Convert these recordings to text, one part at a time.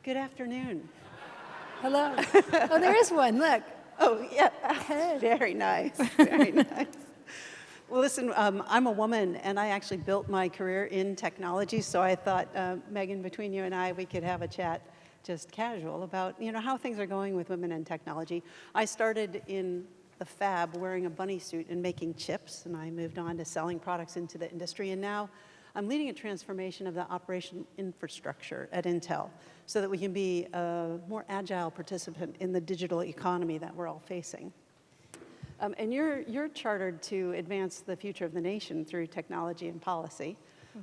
Good afternoon. Hello. Oh, there is one, look. Oh, yeah. Very nice. Very nice. Well, listen, I'm a woman, and I actually built my career in technology, so I thought, Megan, between you and I, we could have a chat, just casual, about how things are going with women in technology. I started in the fab wearing a bunny suit and making chips, and I moved on to selling products into the industry, and now I'm leading a transformation of the operational infrastructure at Intel so that we can be a more agile participant in the digital economy that we're all facing. And you're chartered to advance the future of the nation through technology and policy.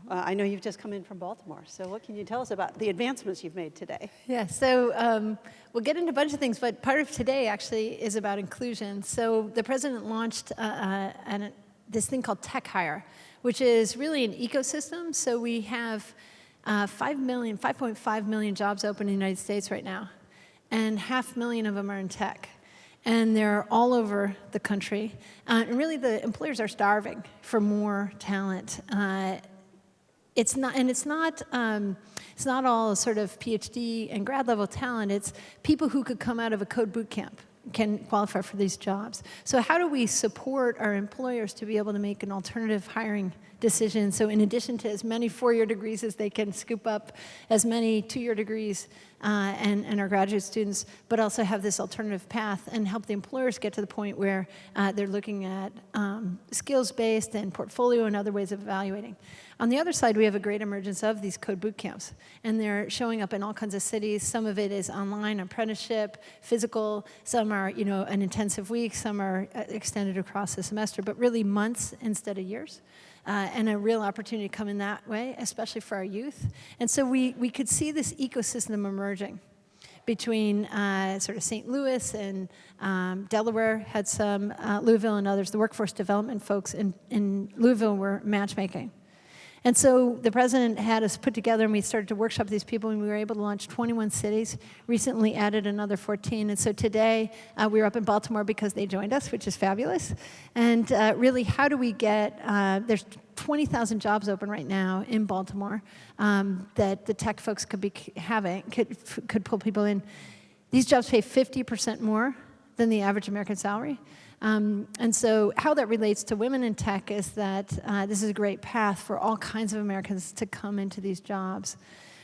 I know you've just come in from Baltimore, so what can you tell us about the advancements you've made today? Yeah, so we'll get into a bunch of things, but part of today actually is about inclusion. So the president launched this thing called Tech Hire, which is really an ecosystem. So we have 5.5 million jobs open in the United States right now, and 500,000 of them are in tech. And they're all over the country. And really, the employers are starving for more talent. It's not all sort of PhD and grad level talent. It's people who could come out of a code boot camp can qualify for these jobs. So how do we support our employers to be able to make an alternative hiring decision? So in addition to as many four-year degrees as they can scoop up, as many two-year degrees and our graduate students, but also have this alternative path and help the employers get to the point where they're looking at skills-based and portfolio and other ways of evaluating. On the other side, we have a great emergence of these code boot camps, and they're showing up in all kinds of cities. Some of it is online apprenticeship, physical. Some are, an intensive week. Some are extended across the semester, but really months instead of years. And a real opportunity to come in that way, especially for our youth. And so we could see this ecosystem emerging between sort of St. Louis and Delaware had some, Louisville and others. The workforce development folks in Louisville were matchmaking. And so the president had us put together, and we started to workshop these people, and we were able to launch 21 cities, recently added another 14. And so today, we were up in Baltimore because they joined us, which is fabulous. And really, how do we get, there's 20,000 jobs open right now in Baltimore that the tech folks could be having, could pull people in. These jobs pay 50% more than the average American salary. And so how that relates to women in tech is that this is a great path for all kinds of Americans to come into these jobs.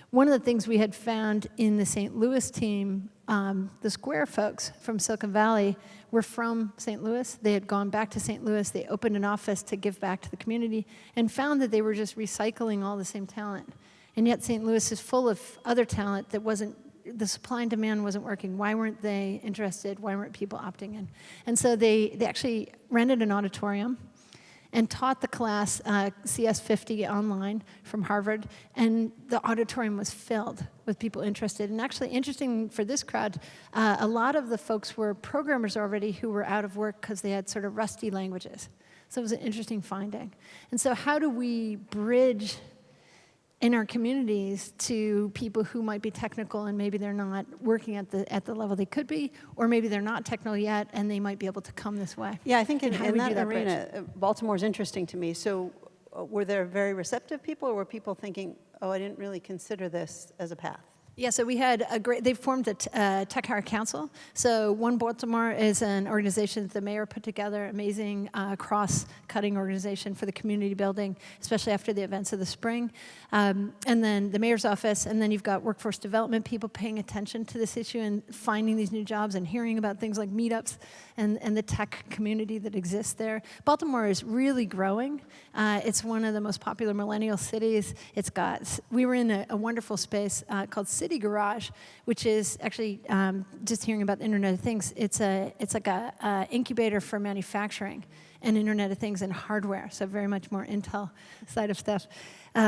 One of the things we had found in the St. Louis team, the Square folks from Silicon Valley were from St. Louis. They had gone back to St. Louis. They opened an office to give back to the community and found that they were just recycling all the same talent. And yet St. Louis is full of other talent that the supply and demand wasn't working. Why weren't they interested? Why weren't people opting in? And so they actually rented an auditorium and taught the class CS50 online from Harvard, and the auditorium was filled with people interested. And actually, interesting for this crowd, a lot of the folks were programmers already who were out of work because they had sort of rusty languages. So it was an interesting finding. And so how do we bridge in our communities to people who might be technical and maybe they're not working at the level they could be, or maybe they're not technical yet and they might be able to come this way? Yeah, I think in that arena, Baltimore's interesting to me. So were there very receptive people, or were people thinking, oh, I didn't really consider this as a path? Yeah, so we had they formed a Tech Hire Council. So One Baltimore is an organization that the mayor put together, amazing cross-cutting organization for the community building, especially after the events of the spring. And then the mayor's office, and then you've got workforce development people paying attention to this issue and finding these new jobs and hearing about things like meetups and the tech community that exists there. Baltimore is really growing. It's one of the most popular millennial cities. We were in a wonderful space called City Garage, which is actually just hearing about the Internet of Things. It's like a incubator for manufacturing and Internet of Things and hardware, so very much more Intel side of stuff.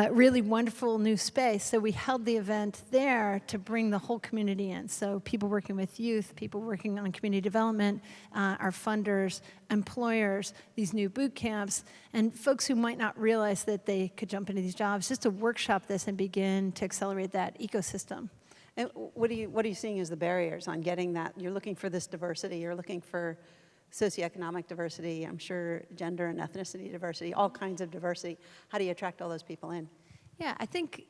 Really wonderful new space. So we held the event there to bring the whole community in. So people working with youth, people working on community development, our funders, employers, these new boot camps, and folks who might not realize that they could jump into these jobs, just to workshop this and begin to accelerate that ecosystem. And what are you seeing as the barriers on getting that? You're looking for this diversity. You're looking for socioeconomic diversity, I'm sure gender and ethnicity diversity, all kinds of diversity. How do you attract all those people in? Yeah, I think,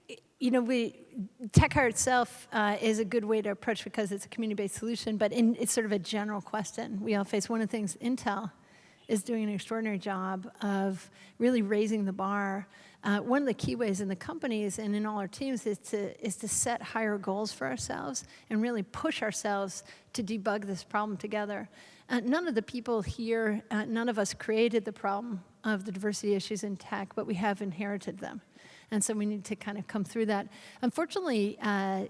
Tech Hire itself is a good way to approach because it's a community-based solution, but it's sort of a general question we all face. One of the things Intel is doing an extraordinary job of really raising the bar. One of the key ways in the companies and in all our teams is to set higher goals for ourselves and really push ourselves to debug this problem together. None of the people here, none of us created the problem of the diversity issues in tech, but we have inherited them. And so we need to kind of come through that. Unfortunately,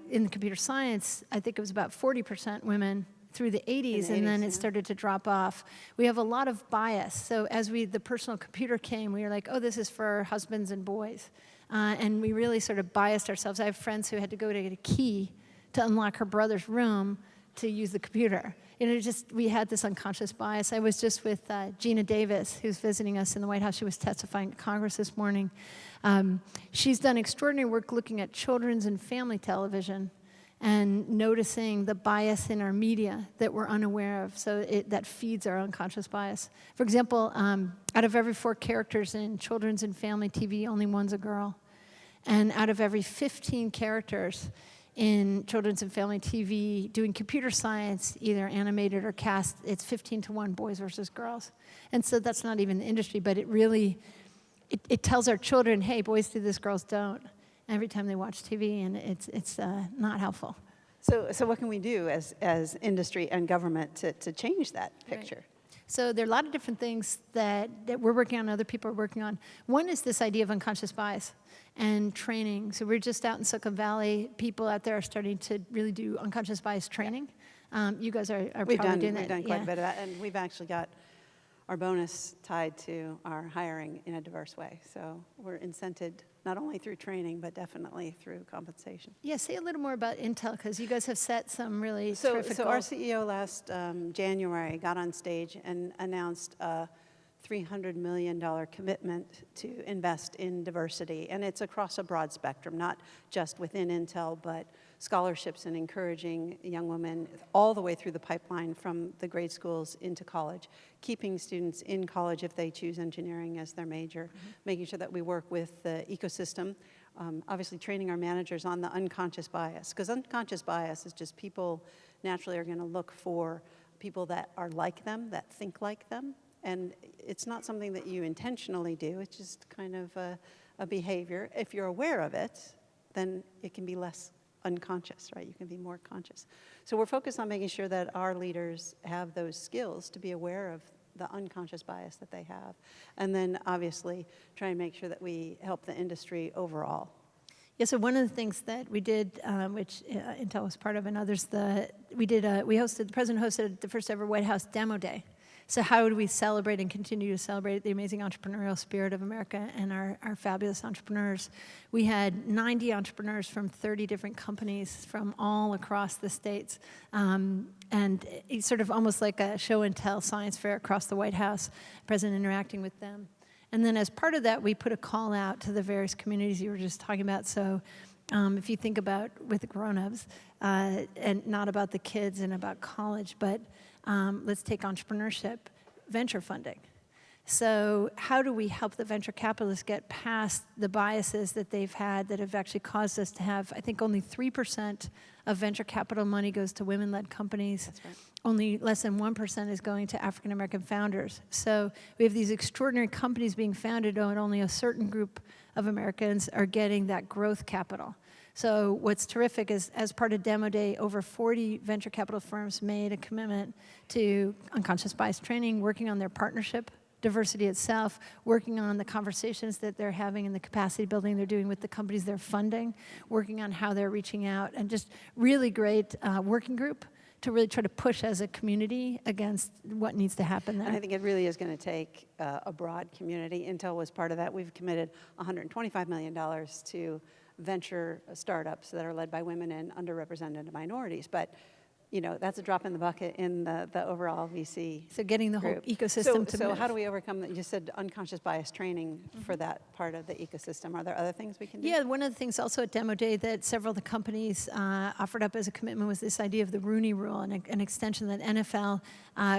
in the computer science, I think it was about 40% women through the 80s, and then it started to drop off. We have a lot of bias. So as the personal computer came, we were like, oh, this is for husbands and boys. And we really sort of biased ourselves. I have friends who had to go to get a key to unlock her brother's room to use the computer. We had this unconscious bias. I was just with Gina Davis, who's visiting us in the White House. She was testifying to Congress this morning. She's done extraordinary work looking at children's and family television and noticing the bias in our media that we're unaware of, so that feeds our unconscious bias. For example, out of every 4 characters in children's and family TV, only one's a girl. And out of every 15 characters in children's and family TV doing computer science, either animated or cast, it's 15-1 boys versus girls. And so that's not even the industry, but it really, it tells our children, hey, boys do this, girls don't, every time they watch TV, and it's not helpful. So what can we do as industry and government to change that picture? Right. So there are a lot of different things that we're working on, other people are working on. One is this idea of unconscious bias and training. So we're just out in Silicon Valley. People out there are starting to really do unconscious bias training. You guys are probably doing that. We've done quite a bit of that, and we've actually got our bonus tied to our hiring in a diverse way. So we're incented not only through training, but definitely through compensation. Yeah, say a little more about Intel, because you guys have set some really terrific So goals. our CEO last January got on stage and announced a $300 million commitment to invest in diversity. And it's across a broad spectrum, not just within Intel, but scholarships and encouraging young women all the way through the pipeline from the grade schools into college, keeping students in college if they choose engineering as their major, making sure that we work with the ecosystem, obviously training our managers on the unconscious bias, because unconscious bias is just people naturally are going to look for people that are like them, that think like them. And it's not something that you intentionally do, it's just kind of a behavior. If you're aware of it, then it can be less unconscious, right? You can be more conscious. So we're focused on making sure that our leaders have those skills to be aware of the unconscious bias that they have. And then obviously try and make sure that we help the industry overall. Yeah, so one of the things that we did, which Intel was part of and others, the president hosted the first ever White House Demo Day. So how do we celebrate and continue to celebrate the amazing entrepreneurial spirit of America and our fabulous entrepreneurs? We had 90 entrepreneurs from 30 different companies from all across the states. And it's sort of almost like a show and tell science fair across the White House, president interacting with them. And then as part of that, we put a call out to the various communities you were just talking about. So if you think about with the grown-ups, and not about the kids and about college, but let's take entrepreneurship, venture funding. So how do we help the venture capitalists get past the biases that they've had that have actually caused us to have, I think only 3% of venture capital money goes to women-led companies. That's right. Only less than 1% is going to African-American founders. So we have these extraordinary companies being founded, and only a certain group of Americans are getting that growth capital. So what's terrific is, as part of Demo Day, over 40 venture capital firms made a commitment to unconscious bias training, working on their partnership, diversity itself, working on the conversations that they're having and the capacity building they're doing with the companies they're funding, working on how they're reaching out, and just really great working group to really try to push as a community against what needs to happen there. And I think it really is going to take a broad community. Intel was part of that. We've committed $125 million to venture startups that are led by women and underrepresented minorities. But, you know, that's a drop in the bucket in the overall VC So getting the whole group. ecosystem to So move. how do we overcome that? You said unconscious bias training for that part of the ecosystem. Are there other things we can do? Yeah, one of the things also at Demo Day that several of the companies offered up as a commitment was this idea of the Rooney Rule, and an extension that NFL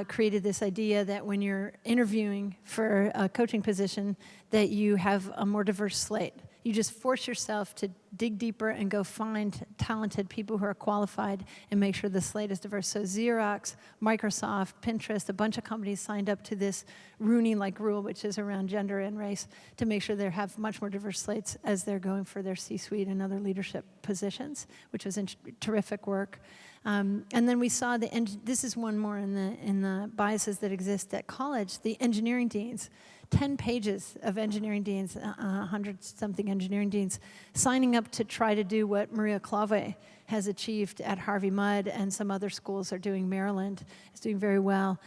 created this idea that when you're interviewing for a coaching position, that you have a more diverse slate. You just force yourself to dig deeper and go find talented people who are qualified and make sure the slate is diverse. So Xerox, Microsoft, Pinterest, a bunch of companies signed up to this Rooney-like rule, which is around gender and race, to make sure they have much more diverse slates as they're going for their C-suite and other leadership positions, which was terrific work. And then we saw this is one more in the biases that exist at college, the engineering deans. 10 pages of engineering deans, 100-something engineering deans, signing up to try to do what Maria Clave has achieved at Harvey Mudd, and some other schools are doing. Maryland is doing very well,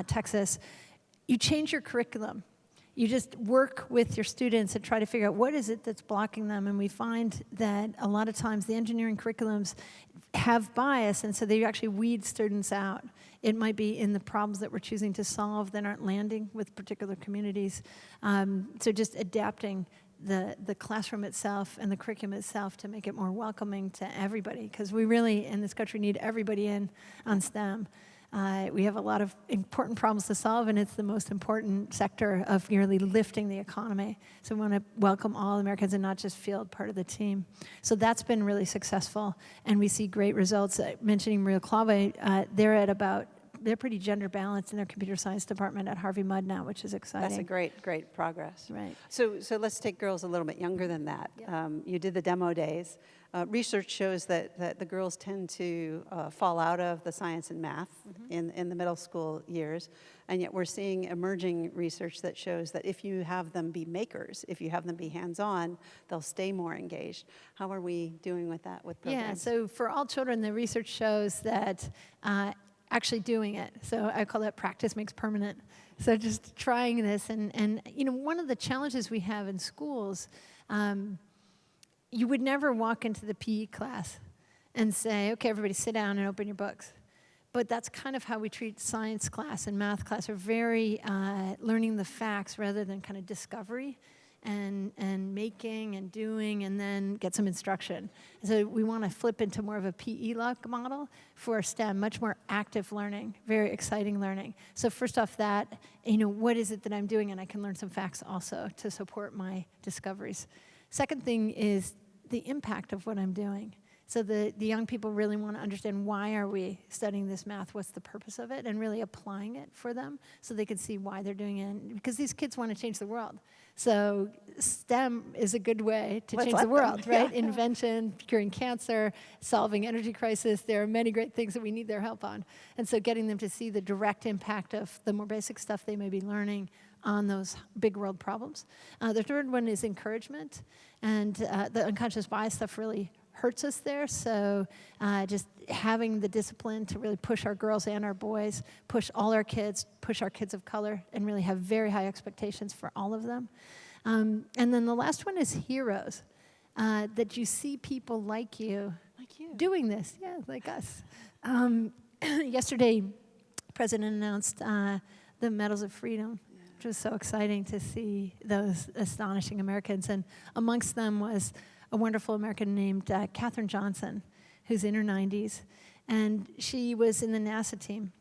Texas. You change your curriculum. You just work with your students and try to figure out what is it that's blocking them. And we find that a lot of times the engineering curriculums have bias, and so they actually weed students out. It might be in the problems that we're choosing to solve that aren't landing with particular communities. So just adapting the classroom itself and the curriculum itself to make it more welcoming to everybody, because we really, in this country, need everybody in on STEM. We have a lot of important problems to solve, and it's the most important sector of nearly lifting the economy. So we want to welcome all Americans and not just field part of the team. So that's been really successful, and we see great results. Mentioning Maria Clave, they're pretty gender balanced in their computer science department at Harvey Mudd now, which is exciting. That's a great progress. Right. So let's take girls a little bit younger than that. Yep. You did the demo days. Research shows that the girls tend to fall out of the science and math in the middle school years, and yet we're seeing emerging research that shows that if you have them be makers, if you have them be hands-on, they'll stay more engaged. How are we doing with that with programs? Yeah, so for all children, the research shows that actually doing it. So I call that practice makes permanent. So just trying this, and one of the challenges we have in schools, you would never walk into the PE class and say, okay, everybody sit down and open your books. But that's kind of how we treat science class and math class, are very learning the facts rather than kind of discovery and making and doing, and then get some instruction. So we want to flip into more of a PE-like model for STEM, much more active learning, very exciting learning. So first off that, what is it that I'm doing? And I can learn some facts also to support my discoveries. Second thing is the impact of what I'm doing. So the young people really want to understand, why are we studying this math? What's the purpose of it? And really applying it for them so they can see why they're doing it. Because these kids want to change the world. So STEM is a good way to change the world, right? Yeah. Invention, curing cancer, solving energy crisis. There are many great things that we need their help on. And so getting them to see the direct impact of the more basic stuff they may be learning on those big world problems. The third one is encouragement. And the unconscious bias stuff really hurts us there. So just having the discipline to really push our girls and our boys, push all our kids, push our kids of color, and really have very high expectations for all of them. And then the last one is heroes, that you see people like you doing this, like us. Yesterday, the President announced the Medals of Freedom, which was so exciting to see those astonishing Americans. And amongst them was a wonderful American named Katherine Johnson, who's in her 90s. And she was in the NASA team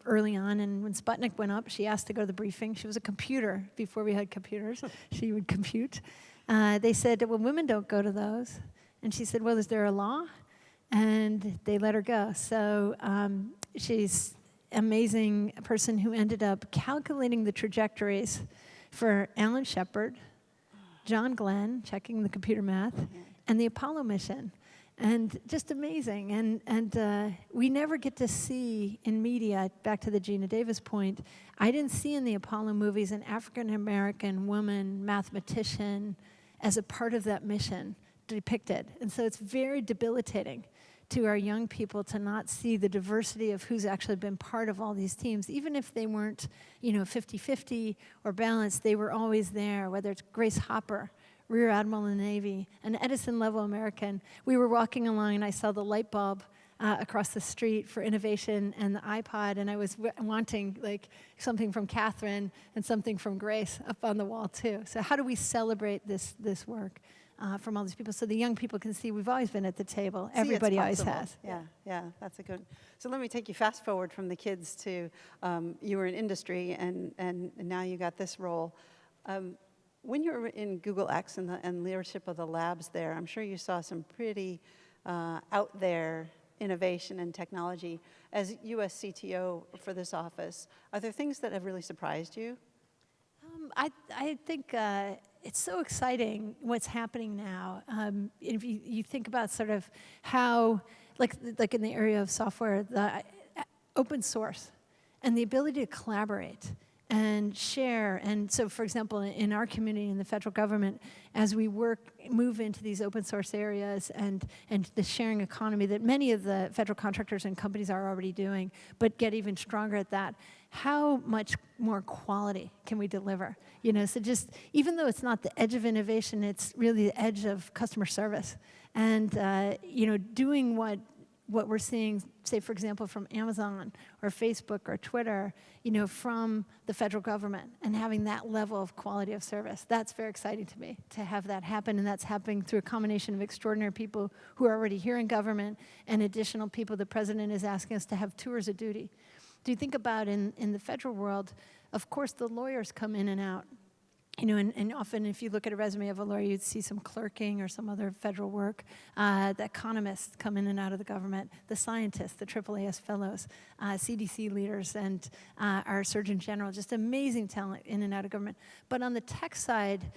early on. And when Sputnik went up, she asked to go to the briefing. She was a computer before we had computers. She would compute. They said, well, women don't go to those. And she said, well, is there a law? And they let her go. So she's an amazing person who ended up calculating the trajectories for Alan Shepard, John Glenn, checking the computer math, and the Apollo mission. And just amazing. And we never get to see in media, back to the Gina Davis point, I didn't see in the Apollo movies an African-American woman mathematician as a part of that mission depicted. And so it's very debilitating to our young people to not see the diversity of who's actually been part of all these teams. Even if they weren't, 50-50 or balanced, they were always there, whether it's Grace Hopper, Rear Admiral in the Navy, an Edison-level American. We were walking along and I saw the light bulb across the street for innovation and the iPod, and I was wanting something from Katherine and something from Grace up on the wall too. So how do we celebrate this work? From all these people, so the young people can see we've always been at the table. Everybody always has. Yeah, that's a good. So let me take you fast forward from the kids to you were in industry and now you got this role. When you were in Google X and leadership of the labs there, I'm sure you saw some pretty out there innovation and technology. As U.S. CTO for this office, are there things that have really surprised you? I think it's so exciting what's happening now. If you think about sort of how, like in the area of software, the open source and the ability to collaborate and share. And so, for example, in our community, in the federal government, as we move into these open source areas and the sharing economy that many of the federal contractors and companies are already doing, but get even stronger at that, how much more quality can we deliver? You know, so just, even though it's not the edge of innovation, it's really the edge of customer service. And, you know, doing what we're seeing, say, for example, from Amazon or Facebook or Twitter, you know, from the federal government, and having that level of quality of service. That's very exciting to me, to have that happen, and that's happening through a combination of extraordinary people who are already here in government and additional people the president is asking us to have tours of duty. Do you think about in the federal world, of course, the lawyers come in and out. You know, and often if you look at a resume of a lawyer, you'd see some clerking or some other federal work. The economists come in and out of the government, the scientists, the AAAS fellows, CDC leaders, and our Surgeon General, just amazing talent in and out of government. But on the tech side,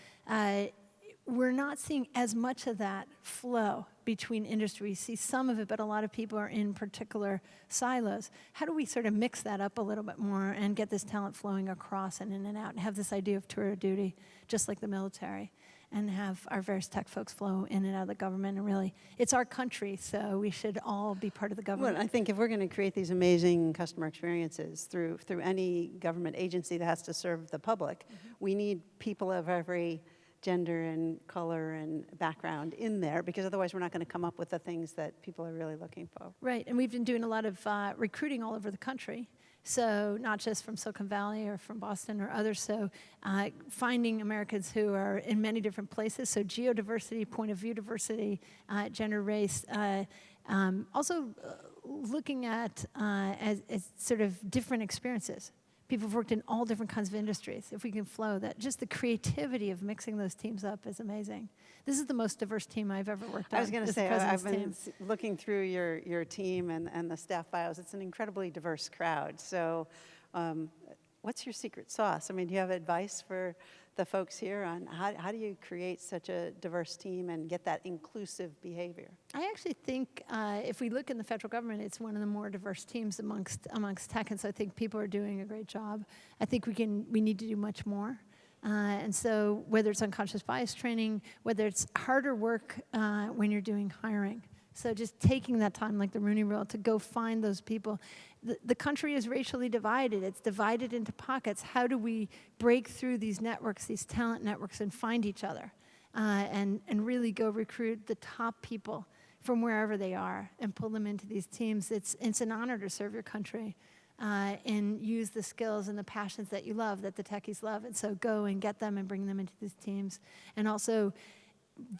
we're not seeing as much of that flow between industries. We see some of it, but a lot of people are in particular silos. How do we sort of mix that up a little bit more and get this talent flowing across and in and out, and have this idea of tour of duty, just like the military, and have our various tech folks flow in and out of the government? And really, it's our country, so we should all be part of the government. Well, I think if we're going to create these amazing customer experiences through any government agency that has to serve the public, we need people of every gender and color and background in there, because otherwise we're not going to come up with the things that people are really looking for. Right, and we've been doing a lot of recruiting all over the country. So not just from Silicon Valley or from Boston or others, so finding Americans who are in many different places, so geodiversity, point of view diversity, gender, race, also looking at as sort of different experiences. People have worked in all different kinds of industries. If we can flow that, just the creativity of mixing those teams up is amazing. This is the most diverse team I've ever worked on. I was going to say, I've been looking through your team and the staff bios. It's an incredibly diverse crowd. So what's your secret sauce? I mean, do you have advice for the folks here on how do you create such a diverse team and get that inclusive behavior? I actually think if we look in the federal government, it's one of the more diverse teams amongst tech, and so I think people are doing a great job. I think we need to do much more. And so whether it's unconscious bias training, whether it's harder work when you're doing hiring, so just taking that time, like the Rooney Rule, to go find those people. The country is racially divided. It's divided into pockets. How do we break through these networks, these talent networks, and find each other? And really go recruit the top people from wherever they are and pull them into these teams. It's an honor to serve your country and use the skills and the passions that you love, that the techies love. And so go and get them and bring them into these teams. And also,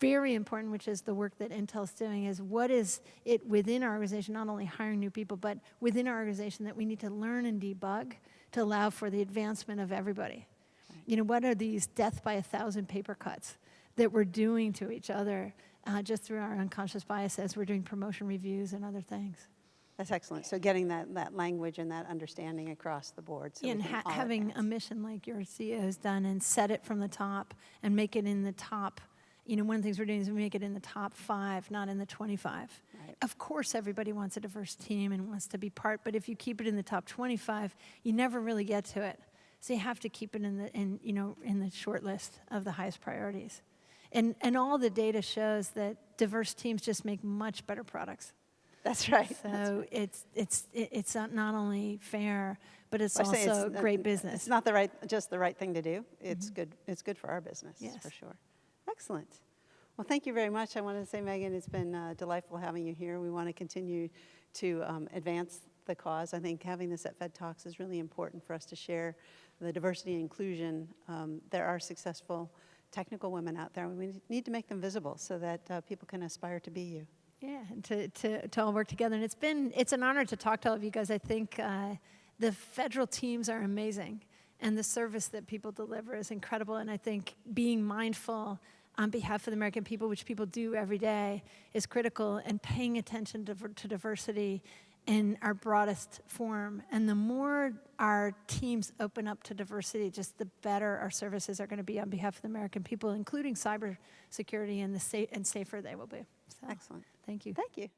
very important, which is the work that Intel's doing, is what is it within our organization, not only hiring new people, but within our organization that we need to learn and debug to allow for the advancement of everybody. Right. You know, what are these death by 1,000 paper cuts that we're doing to each other just through our unconscious bias as we're doing promotion reviews and other things? That's excellent. So getting that language and that understanding across the board. So and having a mission like your CEO has done, and set it from the top and make it in the top. You know, one of the things we're doing is we make it in the top 5, not in the 25. Right. Of course, everybody wants a diverse team and wants to be part, but if you keep it in the top 25, you never really get to it. So you have to keep it in the short list of the highest priorities. And all the data shows that diverse teams just make much better products. That's right. So it's not only fair, but it's also great business. It's not just the right thing to do. It's good. It's good for our business, yes, for sure. Excellent. Well, thank you very much. I wanted to say, Megan, it's been delightful having you here. We want to continue to advance the cause. I think having this at Fed Talks is really important for us to share the diversity and inclusion. There are successful technical women out there. We need to make them visible so that people can aspire to be you. Yeah, and to all work together. And it's an honor to talk to all of you guys. I think the federal teams are amazing. and the service that people deliver is incredible. And I think being mindful on behalf of the American people, which people do every day, is critical, and paying attention to diversity in our broadest form. And the more our teams open up to diversity, just the better our services are going to be on behalf of the American people, including cybersecurity, and safer they will be. So, Excellent. Thank you. Thank you.